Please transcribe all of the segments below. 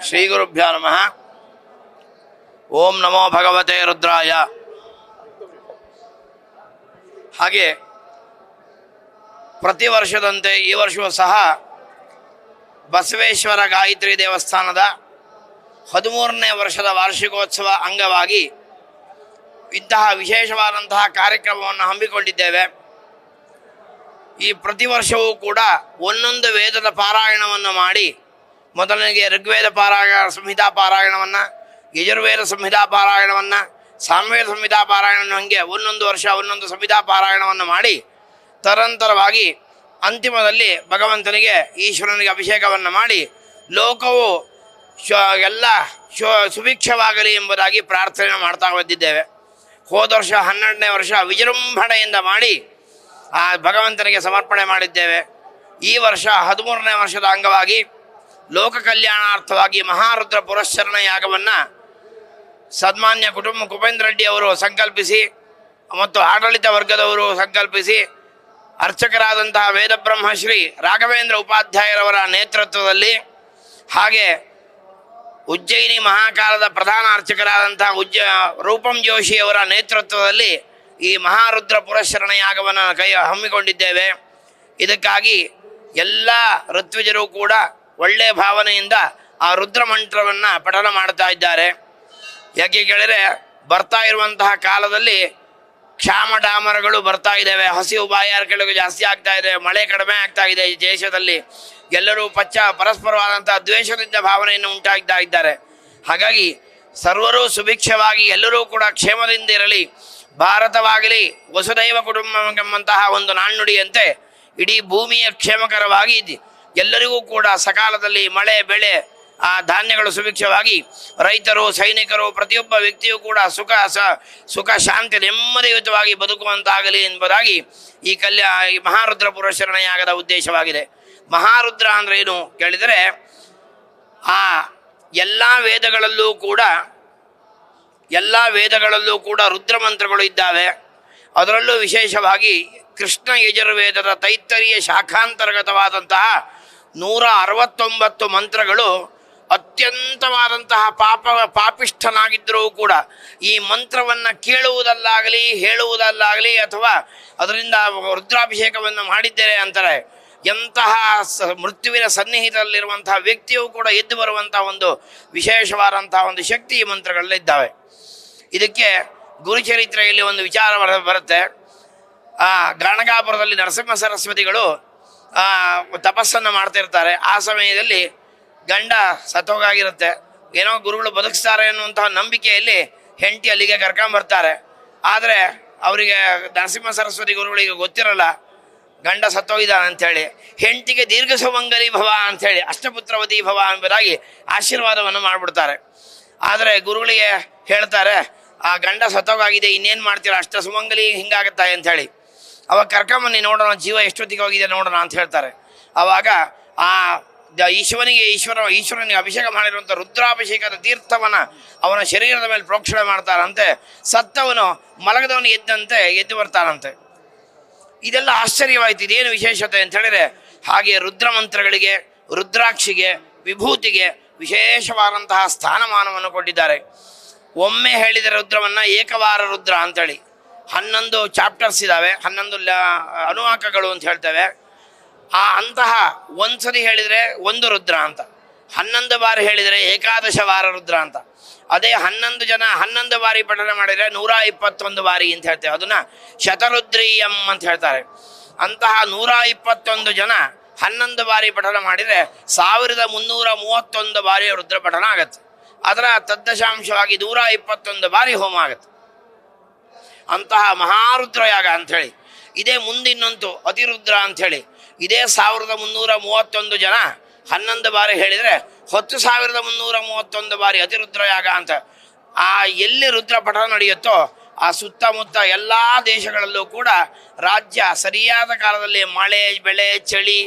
ಶ್ರೀ ಗುರುಭ್ಯೋ ನಮಃ. ಓಂ ನಮೋ ಭಗವತೆ ರುದ್ರಾಯ. ಹಾಗೆ ಪ್ರತಿ ವರ್ಷದಂತೆ ಈ ವರ್ಷವೂ ಸಹ ಬಸವೇಶ್ವರ ಗಾಯತ್ರಿ ದೇವಸ್ಥಾನದ 13ನೇ ವರ್ಷದ ವಾರ್ಷಿಕೋತ್ಸವ ಅಂಗವಾಗಿ ಇಂತಹ ವಿಶೇಷವಾದಂತಹ ಕಾರ್ಯಕ್ರಮವನ್ನು ಹಮ್ಮಿಕೊಂಡಿದ್ದೇವೆ. ಈ ಪ್ರತಿ ವರ್ಷವೂ ಕೂಡ ಒಂದೊಂದು ವೇದದ ಪಾರಾಯಣವನ್ನು ಮಾಡಿ, ಮೊದಲನೆಗೆ ಋಗ್ವೇದ ಪಾರಾಯಣ ಸಂಹಿತಾ ಪಾರಾಯಣವನ್ನು, ಯಜುರ್ವೇದ ಸಂಹಿತಾ ಪಾರಾಯಣವನ್ನು, ಸಾಮವೇದ ಸಂಹಿತಾ ಪಾರಾಯಣವನ್ನು, ಹಂಗೆ ಒಂದೊಂದು ವರ್ಷ ಒಂದೊಂದು ಸಂಹಿತಾ ಪಾರಾಯಣವನ್ನು ಮಾಡಿ ತರಂತರವಾಗಿ ಅಂತಿಮದಲ್ಲಿ ಭಗವಂತನಿಗೆ ಈಶ್ವರನಿಗೆ ಅಭಿಷೇಕವನ್ನು ಮಾಡಿ ಲೋಕವು ಎಲ್ಲ ಸುಭಿಕ್ಷವಾಗಲಿ ಎಂಬುದಾಗಿ ಪ್ರಾರ್ಥನೆ ಮಾಡ್ತಾ ಬಂದಿದ್ದೇವೆ. ಹೋದ ವರ್ಷ 12ನೇ ವರ್ಷ ವಿಜೃಂಭಣೆಯಿಂದ ಮಾಡಿ ಆ ಭಗವಂತನಿಗೆ ಸಮರ್ಪಣೆ ಮಾಡಿದ್ದೇವೆ. ಈ ವರ್ಷ 13ನೇ ವರ್ಷದ ಅಂಗವಾಗಿ ಲೋಕ ಕಲ್ಯಾಣಾರ್ಥವಾಗಿ ಮಹಾರುದ್ರ ಪುರಶ್ಚರಣ ಯಾಗವನ್ನು ಸನ್ಮಾನ್ಯ ಕುಪೇಂದ್ರ ರೆಡ್ಡಿ ಅವರು ಸಂಕಲ್ಪಿಸಿ ಮತ್ತು ಆಡಳಿತ ವರ್ಗದವರು ಸಂಕಲ್ಪಿಸಿ ಅರ್ಚಕರಾದಂತಹ ವೇದಬ್ರಹ್ಮಶ್ರೀ ರಾಘವೇಂದ್ರ ಉಪಾಧ್ಯಾಯರವರ ನೇತೃತ್ವದಲ್ಲಿ, ಹಾಗೆ ಉಜ್ಜಯಿನಿ ಮಹಾಕಾಲದ ಪ್ರಧಾನ ಅರ್ಚಕರಾದಂತಹ ರೂಪಂ ಜೋಶಿಯವರ ನೇತೃತ್ವದಲ್ಲಿ ಈ ಮಹಾರುದ್ರ ಪುರಶ್ಚರಣ ಯಾಗವನ್ನು ಹಮ್ಮಿಕೊಂಡಿದ್ದೇವೆ. ಇದಕ್ಕಾಗಿ ಎಲ್ಲ ಋತ್ವಿಜರು ಕೂಡ ಒಳ್ಳೆಯ ಭಾವನೆಯಿಂದ ಆ ರುದ್ರ ಮಂತ್ರವನ್ನು ಪಠನ ಮಾಡ್ತಾ ಇದ್ದಾರೆ. ಯಾಕೆ ಕೇಳಿದರೆ, ಬರ್ತಾ ಇರುವಂತಹ ಕಾಲದಲ್ಲಿ ಕ್ಷಾಮ ಡಾಮರಗಳು ಬರ್ತಾ ಇದ್ದಾವೆ, ಹಸಿವು ಬಾಯಾರಿಕೆಗಳು ಜಾಸ್ತಿ ಆಗ್ತಾ ಇದೆ, ಮಳೆ ಕಡಿಮೆ ಆಗ್ತಾ ಇದೆ. ಈ ದೇಶದಲ್ಲಿ ಎಲ್ಲರೂ ಪರಸ್ಪರವಾದಂತಹ ದ್ವೇಷದಿಂದ ಭಾವನೆಯನ್ನು ಉಂಟಾಗ್ತಾ ಇದ್ದಾರೆ. ಹಾಗಾಗಿ ಸರ್ವರೂ ಸುಭಿಕ್ಷವಾಗಿ ಎಲ್ಲರೂ ಕೂಡ ಕ್ಷೇಮದಿಂದ ಇರಲಿ. ಭಾರತವಾಗಲಿ ವಸುದೈವ ಕುಟುಂಬವೆಂಬಂತಹ ಒಂದು ನಾಣ್ಣುಡಿಯಂತೆ ಇಡೀ ಭೂಮಿಯ ಕ್ಷೇಮಕರವಾಗಿ ಎಲ್ಲರಿಗೂ ಕೂಡ ಸಕಾಲದಲ್ಲಿ ಮಳೆ ಬೆಳೆ ಆ ಧಾನ್ಯಗಳು ಸುಭಿಕ್ಷವಾಗಿ, ರೈತರು ಸೈನಿಕರು ಪ್ರತಿಯೊಬ್ಬ ವ್ಯಕ್ತಿಯೂ ಕೂಡ ಸುಖ ಶಾಂತಿ ನೆಮ್ಮದಿಯುತವಾಗಿ ಬದುಕುವಂತಾಗಲಿ ಎಂಬುದಾಗಿ ಈ ಮಹಾರುದ್ರ ಪುರಶ್ಚರಣ ಯಾಗದ ಉದ್ದೇಶವಾಗಿದೆ. ಮಹಾರುದ್ರ ಅಂದ್ರೆ ಏನು ಕೇಳಿದರೆ, ಆ ಎಲ್ಲ ವೇದಗಳಲ್ಲೂ ಕೂಡ ರುದ್ರ ಮಂತ್ರಗಳು ಇದ್ದಾವೆ. ಅದರಲ್ಲೂ ವಿಶೇಷವಾಗಿ ಕೃಷ್ಣ ಯಜುರ್ವೇದದ ತೈತ್ತರೀಯ ಶಾಖಾಂತರ್ಗತವಾದಂತಹ 169 ಮಂತ್ರಗಳು ಅತ್ಯಂತವಾದಂತಹ ಪಾಪಿಷ್ಠನಾಗಿದ್ದರೂ ಕೂಡ ಈ ಮಂತ್ರವನ್ನು ಕೇಳುವುದಲ್ಲಾಗಲಿ ಹೇಳುವುದಲ್ಲಾಗಲಿ ಅಥವಾ ಅದರಿಂದ ರುದ್ರಾಭಿಷೇಕವನ್ನು ಮಾಡಿದ್ದೇನೆ ಅಂತಾರೆ, ಎಂತಹ ಮೃತ್ಯುವಿನ ಸನ್ನಿಹಿತದಲ್ಲಿರುವಂತಹ ವ್ಯಕ್ತಿಯೂ ಕೂಡ ಎದ್ದು ಬರುವಂತಹ ಒಂದು ವಿಶೇಷವಾದಂತಹ ಒಂದು ಶಕ್ತಿ ಈ ಮಂತ್ರಗಳಲ್ಲಿದ್ದಾವೆ. ಇದಕ್ಕೆ ಗುರುಚರಿತ್ರೆಯಲ್ಲಿ ಒಂದು ವಿಚಾರ ಬರುತ್ತೆ. ಗಾಣಗಾಪುರದಲ್ಲಿ ನರಸಿಂಹ ಸರಸ್ವತಿಗಳು ತಪಸ್ಸನ್ನು ಮಾಡ್ತಿರ್ತಾರೆ. ಆ ಸಮಯದಲ್ಲಿ ಗಂಡ ಸತ್ತೋಗಾಗಿರುತ್ತೆ. ಏನೋ ಗುರುಗಳು ಬದುಕಿಸ್ತಾರೆ ಅನ್ನುವಂತಹ ನಂಬಿಕೆಯಲ್ಲಿ ಹೆಂಡತಿ ಅಲ್ಲಿಗೆ ಕರ್ಕೊಂಬರ್ತಾರೆ. ಆದರೆ ಅವರಿಗೆ ನರಸಿಂಹ ಸರಸ್ವತಿ ಗುರುಗಳಿಗೆ ಗೊತ್ತಿರಲ್ಲ ಗಂಡ ಸತ್ತೋಗಿದ್ದಾನೆ ಅಂಥೇಳಿ. ಹೆಂಡತಿಗೆ ದೀರ್ಘ ಸುಮಂಗಲಿ ಭವ ಅಂಥೇಳಿ, ಅಷ್ಟಪುತ್ರವತಿ ಭವ ಎಂಬುದಾಗಿ ಆಶೀರ್ವಾದವನ್ನು ಮಾಡಿಬಿಡ್ತಾರೆ. ಆದರೆ ಗುರುಗಳಿಗೆ ಹೇಳ್ತಾರೆ, ಆ ಗಂಡ ಸತ್ತೋಗಾಗಿದೆ, ಇನ್ನೇನು ಮಾಡ್ತೀರಾ, ಅಷ್ಟ ಸುಮಂಗಲಿ ಹಿಂಗಾಗುತ್ತಾ ಅಂಥೇಳಿ. ಅವಾಗ ಕರ್ಕೊಂಬನ್ನಿ ನೋಡೋಣ, ಜೀವ ಎಷ್ಟೊತ್ತಿಗೆ ಹೋಗಿದೆ ನೋಡೋಣ ಅಂತ ಹೇಳ್ತಾರೆ. ಆವಾಗ ಆ ಈಶ್ವರನಿಗೆ ಅಭಿಷೇಕ ಮಾಡಿರುವಂಥ ರುದ್ರಾಭಿಷೇಕದ ತೀರ್ಥವನ್ನು ಅವನ ಶರೀರದ ಮೇಲೆ ಪ್ರೋಕ್ಷಣೆ ಮಾಡ್ತಾರಂತೆ. ಸತ್ತವನು ಮಲಗದವನು ಎದ್ದಂತೆ ಎದ್ದು ಬರ್ತಾನಂತೆ. ಇದೆಲ್ಲ ಆಶ್ಚರ್ಯವಾಯಿತು. ಇದೇನು ವಿಶೇಷತೆ ಅಂತ ಹೇಳಿದರೆ, ಹಾಗೆ ರುದ್ರ ಮಂತ್ರಗಳಿಗೆ, ರುದ್ರಾಕ್ಷಿಗೆ, ವಿಭೂತಿಗೆ ವಿಶೇಷವಾದಂತಹ ಸ್ಥಾನಮಾನವನ್ನು ಕೊಟ್ಟಿದ್ದಾರೆ. ಒಮ್ಮೆ ಹೇಳಿದ ರುದ್ರವನ್ನು ಏಕವಾರ ರುದ್ರ ಅಂತೇಳಿ 11 ಚಾಪ್ಟರ್ಸ್ ಇದ್ದಾವೆ, 11 ಅನುವಾಕಗಳು ಅಂತ ಹೇಳ್ತೇವೆ. ಅಂತಹ ಒಂದ್ಸರಿ ಹೇಳಿದರೆ ಒಂದು ರುದ್ರ ಅಂತ, 11 ಬಾರಿ ಹೇಳಿದರೆ ಏಕಾದಶ ವಾರ ರುದ್ರ ಅಂತ. ಅದೇ 11 ಬಾರಿ ಪಠನ ಮಾಡಿದರೆ 121 ಬಾರಿ ಅಂತ ಹೇಳ್ತೇವೆ. ಅದನ್ನು ಶತರುದ್ರೀಯಂ ಅಂತ ಹೇಳ್ತಾರೆ. ಅಂತಹ 121 ಜನ 11 ಬಾರಿ ಪಠನ ಮಾಡಿದರೆ 1331 ಬಾರಿ ರುದ್ರ ಪಠನ ಆಗತ್ತೆ. ಅದರ ತದ್ದಶಾಂಶವಾಗಿ 121 ಬಾರಿ ಹೋಮ ಆಗತ್ತೆ. ಅಂತಹ ಮಹಾರುದ್ರ ಯಾಗ ಅಂಥೇಳಿ. ಇದೇ ಮುಂದಿನಂತೂ ಅತಿರುದ್ರ ಅಂಥೇಳಿ, ಇದೇ 1331 ಜನ 11 ಬಾರಿ ಹೇಳಿದರೆ 10,331 ಬಾರಿ ಅತಿರುದ್ರ ಯಾಗ ಅಂತ. ಎಲ್ಲಿ ರುದ್ರ ಪಠನ ನಡೆಯುತ್ತೋ ಆ ಸುತ್ತಮುತ್ತ ಎಲ್ಲ ದೇಶಗಳಲ್ಲೂ ಕೂಡ ರಾಜ್ಯ ಸರಿಯಾದ ಕಾಲದಲ್ಲಿ ಮಳೆ ಬೆಳೆ ಚಳಿ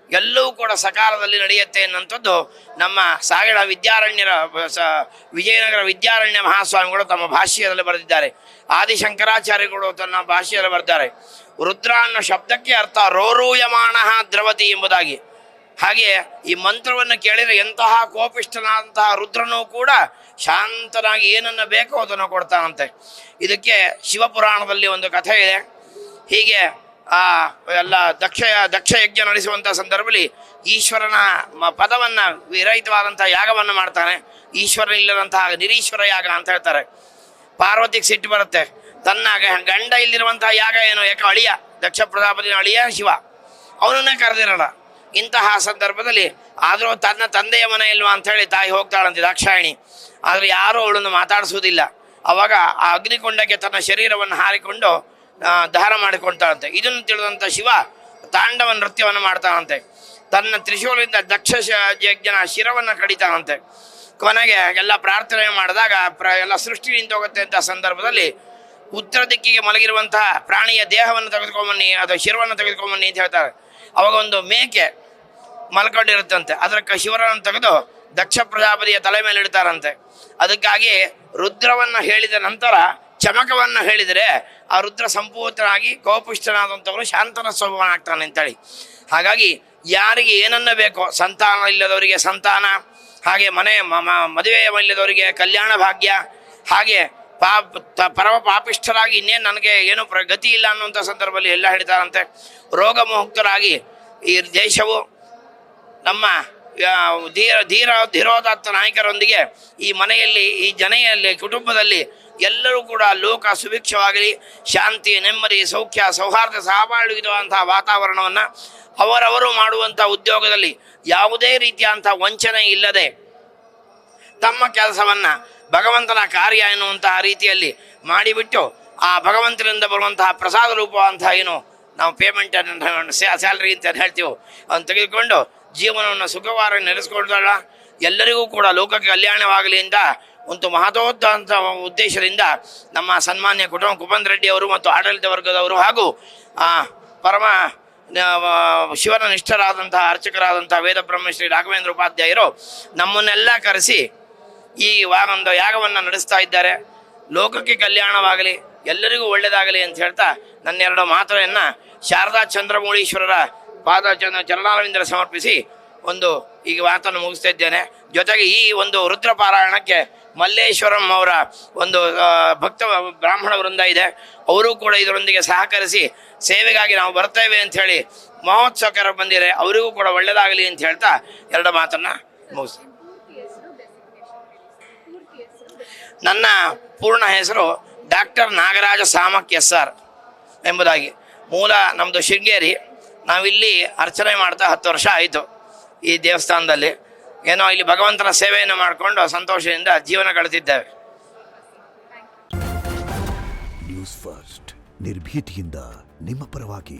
ಎಲ್ಲವೂ ಕೂಡ ಸಕಾಲದಲ್ಲಿ ನಡೆಯುತ್ತೆ ಅನ್ನೋಂಥದ್ದು ನಮ್ಮ ಸಾಗರ ವಿಜಯನಗರ ವಿದ್ಯಾರಣ್ಯ ಮಹಾಸ್ವಾಮಿಗಳು ತಮ್ಮ ಭಾಷ್ಯದಲ್ಲಿ ಬರೆದಿದ್ದಾರೆ. ಆದಿಶಂಕರಾಚಾರ್ಯಗಳು ತನ್ನ ಭಾಷ್ಯದಲ್ಲಿ ಬರೆದಿದ್ದಾರೆ. ರುದ್ರ ಅನ್ನೋ ಶಬ್ದಕ್ಕೆ ಅರ್ಥ ರೋರೂಯಮಾಣ ದ್ರವತಿ ಎಂಬುದಾಗಿ. ಹಾಗೆ ಈ ಮಂತ್ರವನ್ನು ಕೇಳಿದರೆ ಎಂತಹ ಕೋಪಿಷ್ಠನಾದಂತಹ ರುದ್ರನೂ ಕೂಡ ಶಾಂತನಾಗಿ ಏನನ್ನ ಬೇಕೋ ಅದನ್ನು ಕೊಡ್ತಾನಂತೆ. ಇದಕ್ಕೆ ಶಿವಪುರಾಣದಲ್ಲಿ ಒಂದು ಕಥೆ ಇದೆ. ಹೀಗೆ ಎಲ್ಲ ದಕ್ಷ ಯಜ್ಞ ನಡೆಸುವಂಥ ಸಂದರ್ಭದಲ್ಲಿ ಈಶ್ವರನ ಪದವನ್ನು ವಿರಹಿತವಾದಂತಹ ಯಾಗವನ್ನು ಮಾಡ್ತಾನೆ. ಈಶ್ವರನ ಇಲ್ಲದಂತಹ ನಿರೀಶ್ವರ ಯಾಗ ಅಂತ ಹೇಳ್ತಾರೆ. ಪಾರ್ವತಿಗೆ ಸಿಟ್ಟು ಬರುತ್ತೆ. ತನ್ನ ಗಂಡ ಇಲ್ಲಿರುವಂತಹ ಯಾಗ ಏನು, ಯಾಕೆ ಅಳಿಯ ದಕ್ಷ ಪ್ರಜಾಪತಿನ ಅಳಿಯ ಶಿವ, ಅವನನ್ನೇ ಕರೆದಿರೋಣ. ಇಂತಹ ಸಂದರ್ಭದಲ್ಲಿ ಆದರೂ ತನ್ನ ತಂದೆಯ ಮನೆ ಇಲ್ವಾ ಅಂಥೇಳಿ ತಾಯಿ ಹೋಗ್ತಾಳಂತೆ ದಾಕ್ಷಾಯಿಣಿ. ಆದರೆ ಯಾರೂ ಅವಳನ್ನು ಮಾತಾಡಿಸುವುದಿಲ್ಲ. ಆವಾಗ ಆ ಅಗ್ನಿಕೊಂಡಕ್ಕೆ ತನ್ನ ಶರೀರವನ್ನು ಹಾರಿಕೊಂಡು ದಾರ ಮಾಡಿಕೊಳ್ತಾಳಂತೆ. ಇದನ್ನು ತಿಳಿದಂಥ ಶಿವ ತಾಂಡವ ನೃತ್ಯವನ್ನು ಮಾಡ್ತಾನಂತೆ. ತನ್ನ ತ್ರಿಶೂಲದಿಂದ ದಕ್ಷ ಯಜ್ಞನ ಶಿರವನ್ನು ಕಡಿತಾನಂತೆ. ಕೊನೆಗೆ ಎಲ್ಲ ಪ್ರಾರ್ಥನೆ ಮಾಡಿದಾಗ ಎಲ್ಲ ಸೃಷ್ಟಿ ನಿಂತೋಗುತ್ತೆ ಅಂತ ಸಂದರ್ಭದಲ್ಲಿ ಉತ್ತರ ದಿಕ್ಕಿಗೆ ಮಲಗಿರುವಂತಹ ಪ್ರಾಣಿಯ ದೇಹವನ್ನು ತೆಗೆದುಕೊಂಬನ್ನಿ, ಅಥವಾ ಶಿರವನ್ನು ತೆಗೆದುಕೊಂಬನ್ನಿ ಅಂತ ಹೇಳ್ತಾರೆ. ಅವಾಗ ಒಂದು ಮೇಕೆ ಮಲ್ಕೊಂಡಿರುತ್ತಂತೆ. ಅದರ ಶಿವರನ್ನು ತೆಗೆದು ದಕ್ಷ ಪ್ರಜಾಪತಿಯ ತಲೆ ಮೇಲೆ ಇಡ್ತಾರಂತೆ. ಅದಕ್ಕಾಗಿ ರುದ್ರವನ್ನು ಹೇಳಿದ ನಂತರ ಚಮಕವನ್ನು ಹೇಳಿದರೆ ಆ ರುದ್ರ ಸಂಪೂರ್ಣನಾಗಿ ಕೋಪುಷ್ಟನಾದಂಥವನು ಶಾಂತನ ಸ್ವಭಾವನಾಗ್ತಾನೆ ಅಂತೇಳಿ. ಹಾಗಾಗಿ ಯಾರಿಗೆ ಏನನ್ನ ಬೇಕೋ, ಸಂತಾನ ಇಲ್ಲದವರಿಗೆ ಸಂತಾನ, ಹಾಗೆ ಮದುವೆ ಇಲ್ಲದವರಿಗೆ ಕಲ್ಯಾಣ ಭಾಗ್ಯ, ಹಾಗೆ ಪರಮ ಪಾಪಿಷ್ಠರಾಗಿ ಇನ್ನೇನು ನನಗೆ ಏನು ಗತಿ ಇಲ್ಲ ಅನ್ನುವಂಥ ಸಂದರ್ಭದಲ್ಲಿ ಎಲ್ಲ ಹೇಳ್ತಾರಂತೆ. ರೋಗಮುಕ್ತರಾಗಿ ಈ ದೇಶವು ನಮ್ಮ ಧೀರೋದಾತ್ತ ನಾಯಕರೊಂದಿಗೆ ಈ ಮನೆಯಲ್ಲಿ, ಈ ಜನೆಯಲ್ಲಿ, ಕುಟುಂಬದಲ್ಲಿ ಎಲ್ಲರೂ ಕೂಡ ಲೋಕ ಸುಭಿಕ್ಷವಾಗಲಿ, ಶಾಂತಿ, ನೆಮ್ಮದಿ, ಸೌಖ್ಯ, ಸೌಹಾರ್ದ, ಸಹಬಾಳ್ವಿರುವಂತಹ ವಾತಾವರಣವನ್ನು, ಅವರವರು ಮಾಡುವಂಥ ಉದ್ಯೋಗದಲ್ಲಿ ಯಾವುದೇ ರೀತಿಯಾದಂಥ ವಂಚನೆ ಇಲ್ಲದೆ ತಮ್ಮ ಕೆಲಸವನ್ನು ಭಗವಂತನ ಕಾರ್ಯ ಎನ್ನುವಂತಹ ರೀತಿಯಲ್ಲಿ ಮಾಡಿಬಿಟ್ಟು ಆ ಭಗವಂತನಿಂದ ಬರುವಂತಹ ಪ್ರಸಾದ ರೂಪವಂತಹ ಏನು ನಾವು ಪೇಮೆಂಟ್ ಸ್ಯಾಲ್ರಿ ಅಂತ ಹೇಳ್ತೀವೋ ಅದನ್ನು ತೆಗೆದುಕೊಂಡು ಜೀವನವನ್ನು ಸುಖವಾಗಿ ನಡೆಸ್ಕೊಳ್ತಾಳ. ಎಲ್ಲರಿಗೂ ಕೂಡ ಲೋಕಕ್ಕೆ ಕಲ್ಯಾಣವಾಗಲಿ ಅಂತ ಒಂದು ಮಹತ್ವದಂಥ ಉದ್ದೇಶದಿಂದ ನಮ್ಮ ಸನ್ಮಾನ್ಯ ಕುಪನ್ ರೆಡ್ಡಿ ಅವರು ಮತ್ತು ಆಡಳಿತ ವರ್ಗದವರು ಹಾಗೂ ಪರಮ ಶಿವನ ನಿಷ್ಠರಾದಂತಹ ಅರ್ಚಕರಾದಂತಹ ವೇದ ಬ್ರಹ್ಮಶ್ರೀ ರಾಘವೇಂದ್ರ ಉಪಾಧ್ಯಾಯರು ನಮ್ಮನ್ನೆಲ್ಲ ಕರೆಸಿ ಈ ಒಂದು ಯಾಗವನ್ನು ನಡೆಸ್ತಾ ಇದ್ದಾರೆ. ಲೋಕಕ್ಕೆ ಕಲ್ಯಾಣವಾಗಲಿ, ಎಲ್ಲರಿಗೂ ಒಳ್ಳೆಯದಾಗಲಿ ಅಂತ ಹೇಳ್ತಾ ನನ್ನೆರಡು ಮಾತುಗಳನ್ನು ಶಾರದಾ ಚಂದ್ರಮೌಳೀಶ್ವರರ ಚರಣಾರವಿಂದರ ಸಮರ್ಪಿಸಿ ಒಂದು ಈಗ ಮಾತನ್ನು ಮುಗಿಸ್ತಾ ಇದ್ದೇನೆ. ಜೊತೆಗೆ ಈ ಒಂದು ರುದ್ರ ಪಾರಾಯಣಕ್ಕೆ ಮಲ್ಲೇಶ್ವರಂ ಅವರ ಒಂದು ಭಕ್ತ ಬ್ರಾಹ್ಮಣ ವೃಂದ ಇದೆ. ಅವರು ಕೂಡ ಇದರೊಂದಿಗೆ ಸಹಕರಿಸಿ ಸೇವೆಗಾಗಿ ನಾವು ಬರ್ತೇವೆ ಅಂತ ಹೇಳಿ ಮಹೋತ್ಸವಕರ ಬಂದಿದ್ದಾರೆ. ಅವರಿಗೂ ಕೂಡ ಒಳ್ಳೆಯದಾಗಲಿ ಅಂತ ಹೇಳ್ತಾ ಎರಡು ಮಾತನ್ನು ಮುಗಿಸ್ತೀನಿ. ನನ್ನ ಪೂರ್ಣ ಹೆಸರು ಡಾಕ್ಟರ್ ನಾಗರಾಜ ಸಾಮಕ್ SR ಎಂಬುದಾಗಿ. ಮೂಲ ನಮ್ಮದು ಶೃಂಗೇರಿ. ನಾವಿಲ್ಲಿ ಅರ್ಚನೆ ಮಾಡ್ತಾ 10 ವರ್ಷ ಆಯಿತು ಈ ದೇವಸ್ಥಾನದಲ್ಲಿ. ಏನೋ ಇಲ್ಲಿ ಭಗವಂತನ ಸೇವೆಯನ್ನು ಮಾಡಿಕೊಂಡು ಸಂತೋಷದಿಂದ ಜೀವನ ಕಳೆದಿದ್ದೇವೆ. ನ್ಯೂಸ್ ಫಸ್ಟ್, ನಿರ್ಭೀತಿಯಿಂದ ನಿಮ್ಮ ಪರವಾಗಿ.